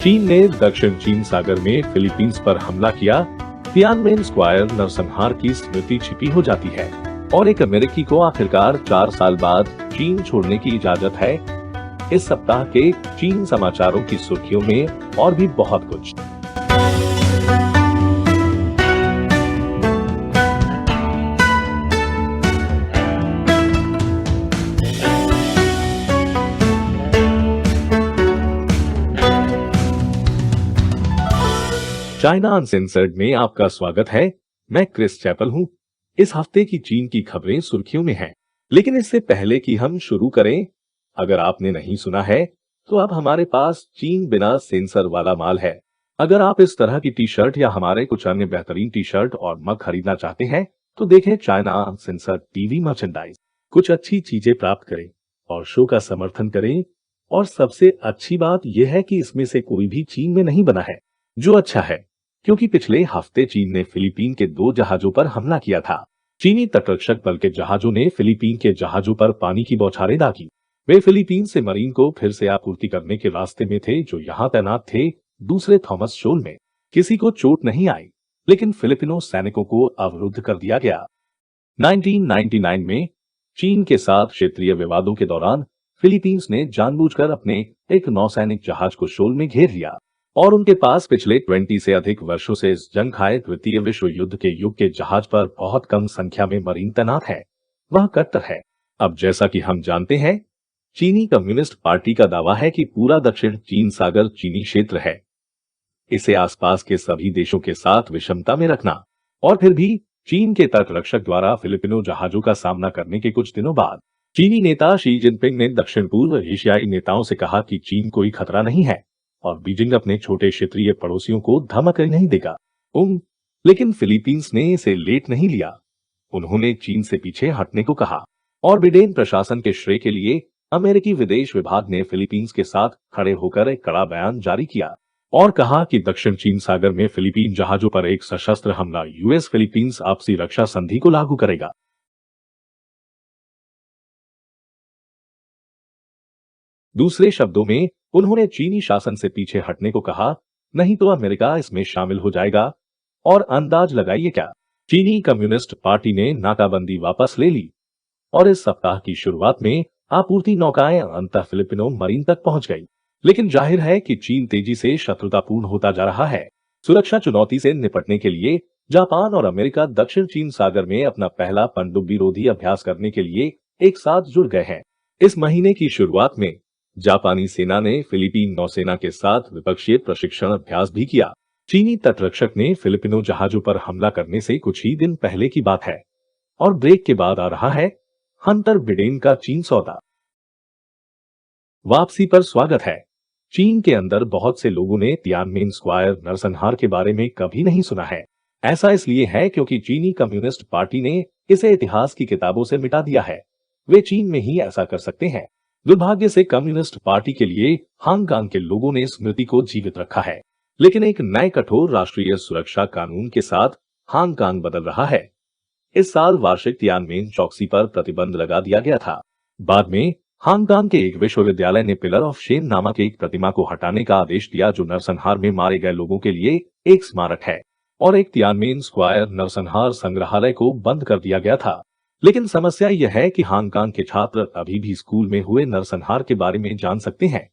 चीन ने दक्षिण चीन सागर में फिलीपींस पर हमला किया। तियानमेन स्क्वायर नरसंहार की स्मृति छिपी हो जाती है और एक अमेरिकी को आखिरकार 4 साल बाद चीन छोड़ने की इजाजत है। इस सप्ताह के चीन समाचारों की सुर्खियों में और भी बहुत कुछ। चाइना अनसेंसर्ड में आपका स्वागत है। मैं क्रिस चैपल हूं। इस हफ्ते की चीन की खबरें सुर्खियों में हैं, लेकिन इससे पहले कि हम शुरू करें, अगर आपने नहीं सुना है तो अब हमारे पास चीन बिना सेंसर वाला माल है। अगर आप इस तरह की टी शर्ट या हमारे कुछ अन्य बेहतरीन टी शर्ट और मग खरीदना चाहते हैं तो देखें चाइना अनसेंसर्ड टीवी मर्चेंडाइज। कुछ अच्छी चीजें प्राप्त करें और शो का समर्थन करें। और सबसे अच्छी बात यह है कि इसमें से कोई भी चीन में नहीं बना है, जो अच्छा है, क्योंकि पिछले हफ्ते चीन ने फिलीपीन के 2 जहाजों पर हमला किया था। चीनी तटरक्षक बल के जहाजों ने फिलीपीन के जहाजों पर पानी की बौछारें दागी। वे फिलीपीन से मरीन को फिर से आपूर्ति करने के रास्ते में थे जो यहाँ तैनात थे। दूसरे थॉमस शोल में किसी को चोट नहीं आई, लेकिन फिलिपिनो सैनिकों को अवरुद्ध कर दिया गया। 1999 में चीन के साथ क्षेत्रीय विवादों के दौरान फिलीपींस ने जानबूझकर अपने एक नौसैनिक जहाज को शोल में घेर लिया और उनके पास पिछले 20 से अधिक वर्षों से इस जंग हाय द्वितीय विश्व युद्ध के युग के जहाज पर बहुत कम संख्या में मरीन तैनात है। वह कट्टर है। अब जैसा कि हम जानते हैं, चीनी कम्युनिस्ट पार्टी का दावा है कि पूरा दक्षिण चीन सागर चीनी क्षेत्र है। इसे आसपास के सभी देशों के साथ विषमता में रखना। और फिर भी चीन के तटरक्षक द्वारा फिलिपिनो जहाजों का सामना करने के कुछ दिनों बाद चीनी नेता शी जिनपिंग ने दक्षिण पूर्व एशियाई नेताओं से कहा कि चीन कोई खतरा नहीं है और बीजिंग अपने छोटे क्षेत्रीय पड़ोसियों को धमक नहीं देगा। लेकिन फिलीपींस ने इसे लेट नहीं लिया। उन्होंने चीन से पीछे हटने को कहा और बिडेन प्रशासन के श्रेय के लिए अमेरिकी विदेश विभाग ने फिलीपींस के साथ खड़े होकर एक कड़ा बयान जारी किया और कहा कि दक्षिण चीन सागर में फिलीपीन जहाजों पर एक सशस्त्र हमला यूएस फिलीपींस आपसी रक्षा संधि को लागू करेगा। दूसरे शब्दों में उन्होंने चीनी शासन से पीछे हटने को कहा, नहीं तो अमेरिका इसमें शामिल हो जाएगा। और अंदाज लगाइए क्या, चीनी कम्युनिस्ट पार्टी ने नाकाबंदी वापस ले ली और इस सप्ताह की शुरुआत में आपूर्ति नौकाएं अंततः फिलिपिनो मरीन तक पहुंच गई। लेकिन जाहिर है कि चीन तेजी से शत्रुतापूर्ण होता जा रहा है। सुरक्षा चुनौती से निपटने के लिए जापान और अमेरिका दक्षिण चीन सागर में अपना पहला पनडुब्बी रोधी अभ्यास करने के लिए एक साथ जुड़ गए हैं। इस महीने की शुरुआत में जापानी सेना ने फिलीपीन नौसेना के साथ विपक्षीय प्रशिक्षण अभ्यास भी किया। चीनी तटरक्षक ने फिलिपिनो जहाजों पर हमला करने से कुछ ही दिन पहले की बात है। और ब्रेक के बाद आ रहा है हंटर बिडेन का चीन सौदा। वापसी पर स्वागत है। चीन के अंदर बहुत से लोगों ने तियानमेन स्क्वायर नरसंहार के बारे में कभी नहीं सुना है। ऐसा इसलिए है क्योंकि चीनी कम्युनिस्ट पार्टी ने इसे इतिहास की किताबों से मिटा दिया है। वे चीन में ही ऐसा कर सकते हैं। दुर्भाग्य से कम्युनिस्ट पार्टी के लिए हांगकांग के लोगों ने स्मृति को जीवित रखा है, लेकिन एक नए कठोर राष्ट्रीय सुरक्षा कानून के साथ हांगकांग बदल रहा है। इस साल वार्षिक तियानमेन चौकसी पर प्रतिबंध लगा दिया गया था। बाद में हांगकांग के एक विश्वविद्यालय ने पिलर ऑफ शेम नामक एक प्रतिमा को हटाने का आदेश दिया जो नरसंहार में मारे गए लोगों के लिए एक स्मारक है, और एक तियानमेन स्क्वायर नरसंहार संग्रहालय को बंद कर दिया गया था। लेकिन समस्या यह है कि हांगकांग के छात्र अभी भी स्कूल में हुए नरसंहार के बारे में जान सकते हैं।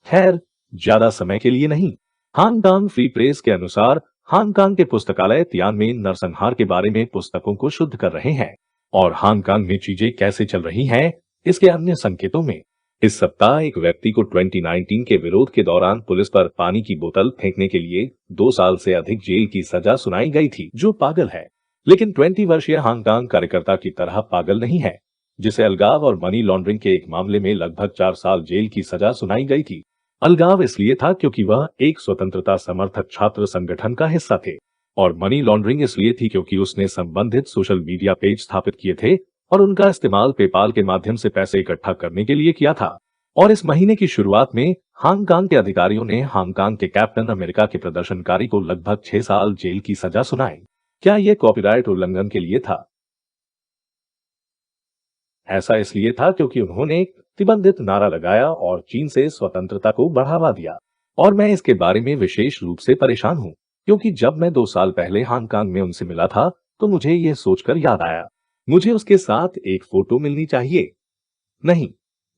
खैर, ज्यादा समय के लिए नहीं। हांगकांग फ्री प्रेस के अनुसार हांगकांग के पुस्तकालय तियानमेन नरसंहार के बारे में पुस्तकों को शुद्ध कर रहे हैं और हांगकांग में चीजें कैसे चल रही हैं इसके अन्य संकेतों में इस सप्ताह एक व्यक्ति को 2019 के विरोध के दौरान पुलिस पर पानी की बोतल फेंकने के लिए 2 साल से अधिक जेल की सजा सुनाई गई थी, जो पागल है। लेकिन 20 वर्षीय हांगकांग कार्यकर्ता की तरह पागल नहीं है, जिसे अलगाव और मनी लॉन्ड्रिंग के एक मामले में लगभग 4 साल जेल की सजा सुनाई गई थी। अलगाव इसलिए था क्योंकि वह एक स्वतंत्रता समर्थक छात्र संगठन का हिस्सा थे, और मनी लॉन्ड्रिंग इसलिए थी क्योंकि उसने संबंधित सोशल मीडिया पेज स्थापित किए थे और उनका इस्तेमाल पेपाल के माध्यम से पैसे इकट्ठा करने के लिए किया था। और इस महीने की शुरुआत में हांगकांग के अधिकारियों ने हांगकांग के कैप्टन अमेरिका के प्रदर्शनकारी को लगभग 6 साल जेल की सजा सुनाई। क्या यह कॉपीराइट उल्लंघन के लिए था? ऐसा इसलिए था क्योंकि उन्होंने प्रतिबंधित नारा लगाया और चीन से स्वतंत्रता को बढ़ावा दिया। और मैं इसके बारे में विशेष रूप से परेशान हूँ, क्योंकि जब मैं 2 साल पहले हांगकांग में उनसे मिला था, तो मुझे ये सोचकर याद आया, मुझे उसके साथ एक फोटो मिलनी चाहिए। नहीं,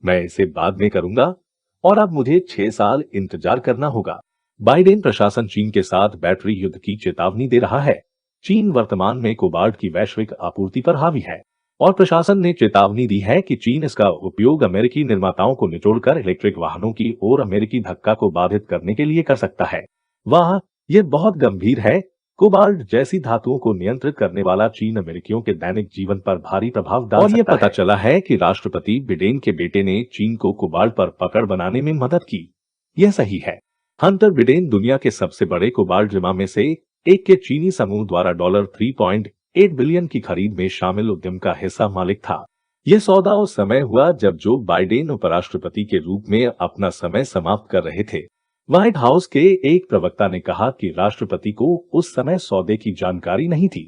मैं इसे बाद में करूंगा, और अब मुझे 6 साल इंतजार करना होगा। बाइडेन प्रशासन चीन के साथ बैटरी युद्ध की चेतावनी दे रहा है। चीन वर्तमान में कोबाल्ट की वैश्विक आपूर्ति पर हावी है, और प्रशासन ने चेतावनी दी है कि चीन इसका उपयोग अमेरिकी निर्माताओं को निचोड़कर इलेक्ट्रिक वाहनों की ओर अमेरिकी धक्का को बाधित करने के लिए कर सकता है। वह यह बहुत गंभीर है। कोबाल्ट जैसी धातुओं को नियंत्रित करने वाला चीन अमेरिकियों के दैनिक जीवन पर भारी प्रभाव डाल सकता है। और ये पता चला है कि राष्ट्रपति बिडेन के बेटे ने चीन को कोबाल्ट पर पकड़ बनाने में मदद की। यह सही है। हंटर बिडेन दुनिया के सबसे बड़े कोबाल्ट जिमा में से एक के चीनी समूह द्वारा $3.8 बिलियन की खरीद में शामिल उद्यम का हिस्सा मालिक था। यह सौदा उस समय हुआ जब जो बाइडेन उपराष्ट्रपति के रूप में अपना समय समाप्त कर रहे थे। व्हाइट हाउस के एक प्रवक्ता ने कहा कि राष्ट्रपति को उस समय सौदे की जानकारी नहीं थी।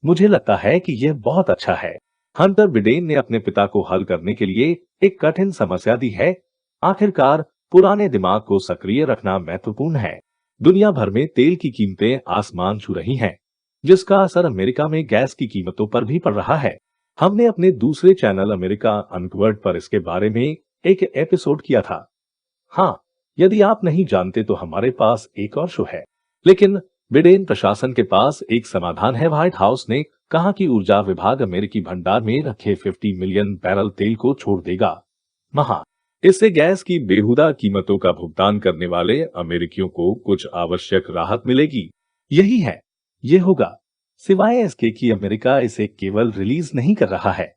मुझे लगता है कि यह बहुत अच्छा है। हंटर बिडेन ने अपने पिता को हल करने के लिए एक कठिन समस्या दी है। आखिरकार पुराने दिमाग को सक्रिय रखना महत्वपूर्ण है। दुनिया भर में तेल की कीमतें आसमान छू रही हैं, जिसका असर अमेरिका में गैस की कीमतों पर भी पड़ रहा है। हमने अपने दूसरे चैनल अमेरिका अनकवर्ड पर इसके बारे में एक एपिसोड किया था। हाँ, यदि आप नहीं जानते तो हमारे पास एक और शो है। लेकिन बिडेन प्रशासन के पास एक समाधान है। व्हाइट हाउस ने कहा कि ऊर्जा विभाग अमेरिकी भंडार में रखे 50 मिलियन बैरल तेल को छोड़ देगा। महा इससे गैस की बेहुदा कीमतों का भुगतान करने वाले अमेरिकियों को कुछ आवश्यक राहत मिलेगी। यही है, ये होगा। सिवाय इसके कि अमेरिका इसे केवल रिलीज नहीं कर रहा है,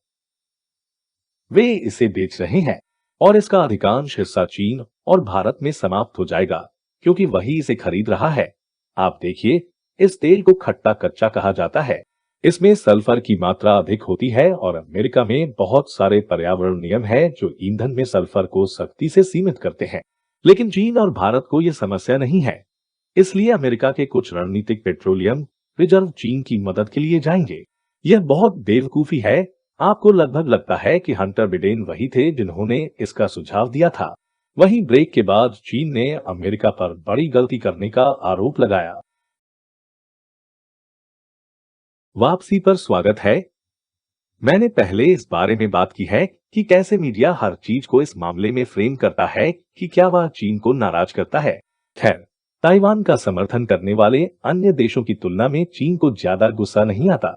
वे इसे बेच रहे हैं, और इसका अधिकांश हिस्सा चीन और भारत में समाप्त हो जाएगा, क्योंकि वही इसे खरीद रहा है। आप देखिए, इस तेल को खट्टा कच्चा कहा जाता है। इसमें सल्फर की मात्रा अधिक होती है, और अमेरिका में बहुत सारे पर्यावरण नियम हैं जो ईंधन में सल्फर को सख्ती से सीमित करते हैं। लेकिन चीन और भारत को यह समस्या नहीं है। इसलिए अमेरिका के कुछ रणनीतिक पेट्रोलियम रिजर्व चीन की मदद के लिए जाएंगे। यह बहुत बेवकूफी है। आपको लगभग लगता है कि हंटर बिडेन वही थे जिन्होंने इसका सुझाव दिया था। वहीं ब्रेक के बाद चीन ने अमेरिका पर बड़ी गलती करने का आरोप लगाया। वापसी पर स्वागत है। मैंने पहले इस बारे में बात की है कि कैसे मीडिया हर चीज को इस मामले में फ्रेम करता है कि क्या वह चीन को नाराज करता है। खैर, ताइवान का समर्थन करने वाले अन्य देशों की तुलना में चीन को ज्यादा गुस्सा नहीं आता,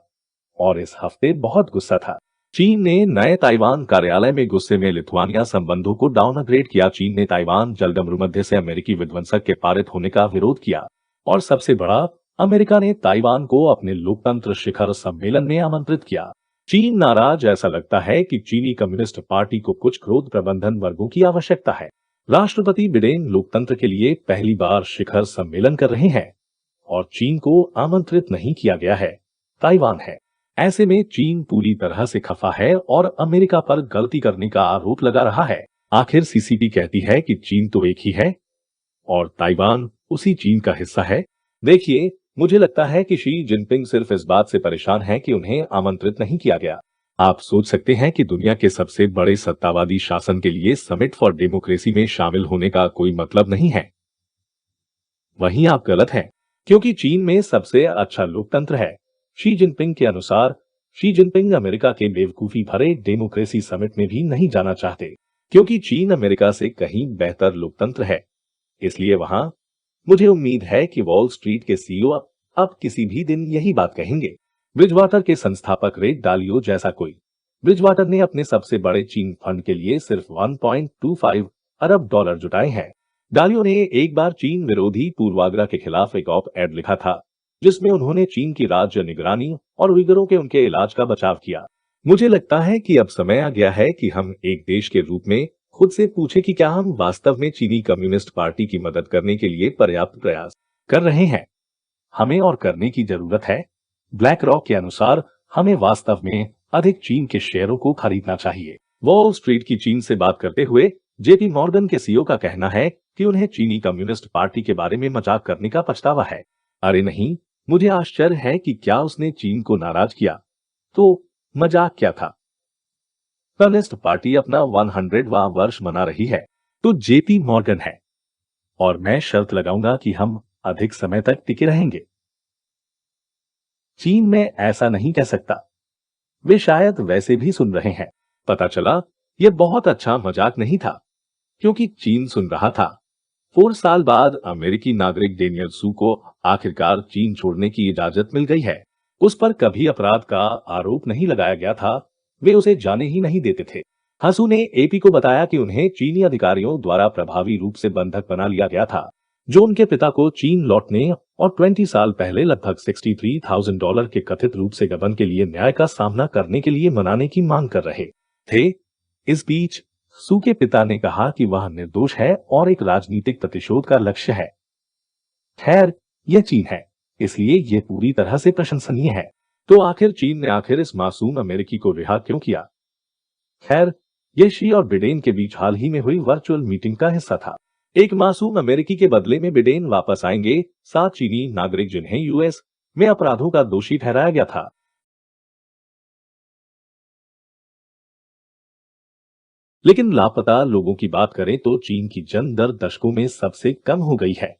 और इस हफ्ते बहुत गुस्सा था। चीन ने नए ताइवान कार्यालय में गुस्से में लिथुआनिया संबंधों को डाउनग्रेड किया। चीन ने ताइवान जलडमरू मध्य से अमेरिकी विध्वंसक के पारित होने का विरोध किया, और सबसे बड़ा, अमेरिका ने ताइवान को अपने लोकतंत्र शिखर सम्मेलन में आमंत्रित किया। चीन नाराज। ऐसा लगता है कि चीनी कम्युनिस्ट पार्टी को कुछ क्रोध प्रबंधन वर्गों की आवश्यकता है। राष्ट्रपति बिडेन लोकतंत्र के लिए पहली बार शिखर सम्मेलन कर रहे हैं, और चीन को आमंत्रित नहीं किया गया है, ताइवान है। ऐसे में चीन पूरी तरह से खफा है और अमेरिका पर गलती करने का आरोप लगा रहा है। आखिर सीसीपी कहती है कि चीन तो एक ही है, और ताइवान उसी चीन का हिस्सा है। देखिए, मुझे लगता है कि शी जिनपिंग सिर्फ इस बात से परेशान है कि उन्हें आमंत्रित नहीं किया गया। आप सोच सकते हैं कि दुनिया के सबसे बड़े सत्तावादी शासन के लिए समिट फॉर डेमोक्रेसी में शामिल होने का कोई मतलब नहीं है। वहीं आप गलत हैं, क्योंकि चीन में सबसे अच्छा लोकतंत्र है। शी जिनपिंग के अनुसार, शी जिनपिंग अमेरिका के बेवकूफी भरे डेमोक्रेसी समिट में भी नहीं जाना चाहते, क्योंकि चीन अमेरिका से कहीं बेहतर लोकतंत्र है। इसलिए वहां मुझे उम्मीद है कि वॉल स्ट्रीट के सीईओ अब किसी भी दिन यही बात कहेंगे। ब्रिजवाटर के संस्थापक रे डालियो जैसा कोई। ब्रिजवाटर ने अपने सबसे बड़े चीन फंड के लिए सिर्फ 1.25 अरब डॉलर जुटाए हैं। डालियो ने एक बार चीन विरोधी पूर्वाग्रह के खिलाफ एक ऑप एड लिखा था, जिसमें उन्होंने चीन की राज्य निगरानी और उइगरों के उनके इलाज का बचाव किया। मुझे लगता है कि अब समय आ गया है कि हम एक देश के रूप में खुद से पूछे कि क्या हम वास्तव में चीनी कम्युनिस्ट पार्टी की मदद करने के लिए पर्याप्त प्रयास कर रहे हैं। हमें और करने की जरूरत है। ब्लैक रॉक के अनुसार हमें वास्तव में अधिक चीन के शेयरों को खरीदना चाहिए। वॉल स्ट्रीट की चीन से बात करते हुए जेपी मॉर्गन के सीईओ का कहना है कि उन्हें चीनी कम्युनिस्ट पार्टी के बारे में मजाक करने का पछतावा है। अरे नहीं, मुझे आश्चर्य है कि क्या उसने चीन को नाराज किया। तो मजाक क्या था? कम्युनिस्ट पार्टी अपना 100वां वर्ष मना रही है, तो जेपी मॉर्गन है। और मैं शर्त लगाऊंगा कि हम अधिक समय तक टिके रहेंगे। चीन में ऐसा नहीं कह सकता। वे शायद वैसे भी सुन रहे हैं। पता चला यह बहुत अच्छा मजाक नहीं था, क्योंकि चीन सुन रहा था। 4 साल बाद अमेरिकी नागरिक डेनियल सू को आखिरकार चीन छोड़ने की इजाजत मिल गई है। उस पर कभी अपराध का आरोप नहीं लगाया गया था। वे उसे जाने ही नहीं देते थे। हसू ने एपी को बताया कि उन्हें चीनी अधिकारियों द्वारा प्रभावी रूप से बंधक बना लिया गया था, जो उनके पिता को चीन लौटने और 20 साल पहले लगभग $63,000 के कथित रूप से गबन के लिए न्याय का सामना करने के लिए मनाने की मांग कर रहे थे। इस बीच सू के पिता ने कहा कि वह निर्दोष है और एक राजनीतिक प्रतिशोध का लक्ष्य है। खैर, यह चीन है, इसलिए यह पूरी तरह से प्रशंसनीय है। तो आखिर चीन ने आखिर इस मासूम अमेरिकी को रिहा क्यों किया? खैर, यह शी और बिडेन के बीच हाल ही में हुई वर्चुअल मीटिंग का हिस्सा था। एक मासूम अमेरिकी के बदले में बिडेन वापस आएंगे 7 चीनी नागरिक जिन्हें यूएस में अपराधों का दोषी ठहराया गया था। लेकिन लापता लोगों की बात करें तो चीन की जन्म दर दशकों में सबसे कम हो गई है।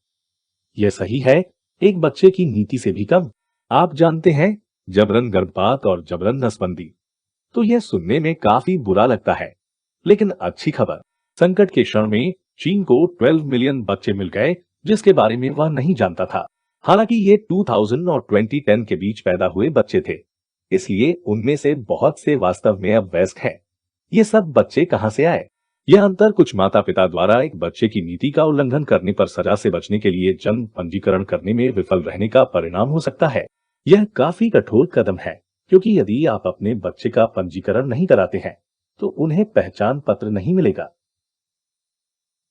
यह सही है, एक बच्चे की नीति से भी कम। आप जानते हैं, जबरन गर्भपात और जबरन नसबंदी। तो यह सुनने में काफी बुरा लगता है, लेकिन अच्छी खबर, संकट के क्षण में चीन को 12 मिलियन बच्चे मिल गए, जिसके बारे में वह नहीं जानता था। हालांकि ये 2000 और 2010 के बीच पैदा हुए बच्चे थे, इसलिए उनमें से बहुत से वास्तव में अब वयस्क हैं। ये सब बच्चे कहां से आए? यह अंतर कुछ माता पिता द्वारा एक बच्चे की नीति का उल्लंघन करने पर सजा से बचने के लिए जन्म पंजीकरण करने में विफल रहने का परिणाम हो सकता है। यह काफी कठोर कदम है, क्योंकि यदि आप अपने बच्चे का पंजीकरण नहीं कराते हैं, तो उन्हें पहचान पत्र नहीं मिलेगा,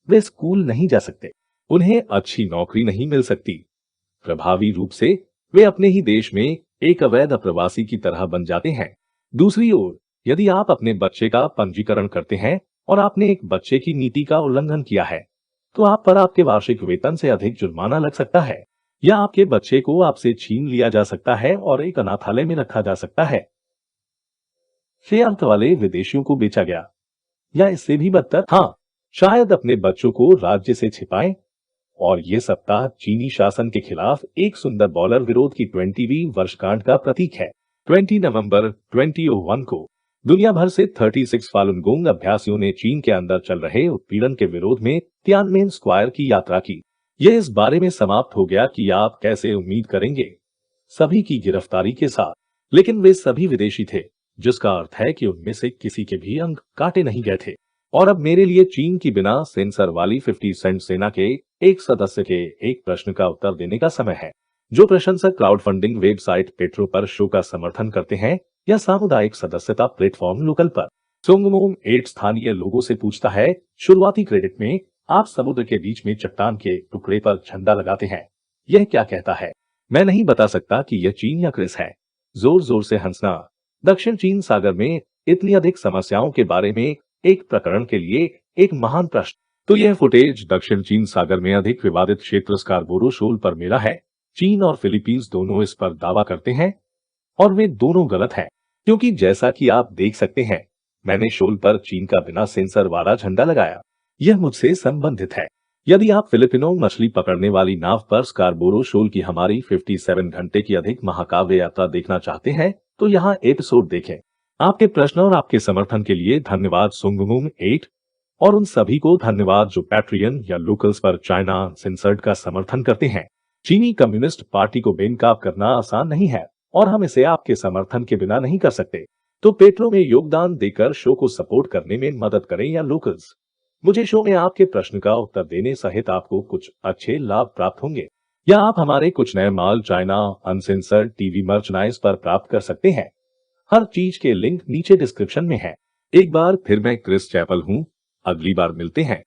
वे स्कूल नहीं जा सकते, उन्हें अच्छी नौकरी नहीं मिल सकती। प्रभावी रूप से वे अपने ही देश में एक अवैध प्रवासी की तरह बन जाते हैं। दूसरी ओर, यदि आप अपने बच्चे का पंजीकरण करते हैं और आपने एक बच्चे की नीति का उल्लंघन किया है, तो आप पर आपके वार्षिक वेतन से अधिक जुर्माना लग सकता है, या आपके बच्चे को आपसे छीन लिया जा सकता है और एक अनाथालय में रखा जा सकता है। से अंत वाले विदेशियों को बेचा गया, या इससे भी बदतर, हाँ, शायद अपने बच्चों को राज्य से छिपाएं। और ये सप्ताह चीनी शासन के खिलाफ एक सुंदर बॉलर विरोध की 20वीं वर्षगांठ का प्रतीक है। 20 नवंबर 2001 को दुनिया भर से 36 फालुन गोंग अभ्यासियों ने चीन के अंदर चल रहे उत्पीड़न के विरोध में तियानमेन स्क्वायर की यात्रा की। यह इस बारे में समाप्त हो गया कि आप कैसे उम्मीद करेंगे, सभी की गिरफ्तारी के साथ। लेकिन वे सभी विदेशी थे, जिसका अर्थ है कि उनमें से किसी के भी अंग काटे नहीं गए थे। और अब मेरे लिए चीन की बिना सेंसर वाली 50 सेंट सेना के एक सदस्य के एक प्रश्न का उत्तर देने का समय है। जो प्रशंसक क्राउड फंडिंग वेबसाइट पेट्रो पर शो का समर्थन करते हैं या सामुदायिक सदस्यता प्लेटफॉर्म लोकल पर। सोंगमोम 8 स्थानीय लोगों से पूछता है, शुरुआती क्रेडिट में आप समुद्र के बीच में चट्टान के टुकड़े पर झंडा लगाते हैं, यह क्या कहता है? मैं नहीं बता सकता कि यह चीन या क्रिस है। जोर जोर से हंसना। दक्षिण चीन सागर में इतनी अधिक समस्याओं के बारे में एक प्रकरण के लिए एक महान प्रश्न। तो यह फुटेज दक्षिण चीन सागर में अधिक विवादित क्षेत्र स्कारबोरो शोल पर मिला है। चीन और फिलीपींस दोनों इस पर दावा करते हैं, और वे दोनों गलत हैं, क्योंकि जैसा कि आप देख सकते हैं, मैंने शोल पर चीन का बिना सेंसर वाला झंडा लगाया। यह मुझसे संबंधित है। यदि आप फिलिपिनो मछली पकड़ने वाली नाव पर स्कारबोरो शोल की हमारी 57 घंटे की अधिक महाकाव्य यात्रा देखना चाहते हैं, तो यहाँ एपिसोड देखें। आपके प्रश्न और आपके समर्थन के लिए धन्यवाद सोंगमुंग 8, और उन सभी को धन्यवाद जो पैट्रियन या लोकल्स पर चाइना सेंसर्ड का समर्थन करते हैं। चीनी कम्युनिस्ट पार्टी को बेनकाब करना आसान नहीं है, और हम इसे आपके समर्थन के बिना नहीं कर सकते। तो पेट्रो में योगदान देकर शो को सपोर्ट करने में मदद करें, या लोकल्स। मुझे शो में आपके प्रश्न का उत्तर देने सहित आपको कुछ अच्छे लाभ प्राप्त होंगे, या आप हमारे कुछ नए माल चाइना अनसेंसर्ड टीवी मर्चेंडाइज पर प्राप्त कर सकते हैं। हर चीज के लिंक नीचे डिस्क्रिप्शन में है। एक बार फिर मैं क्रिस चैपल हूँ, अगली बार मिलते हैं।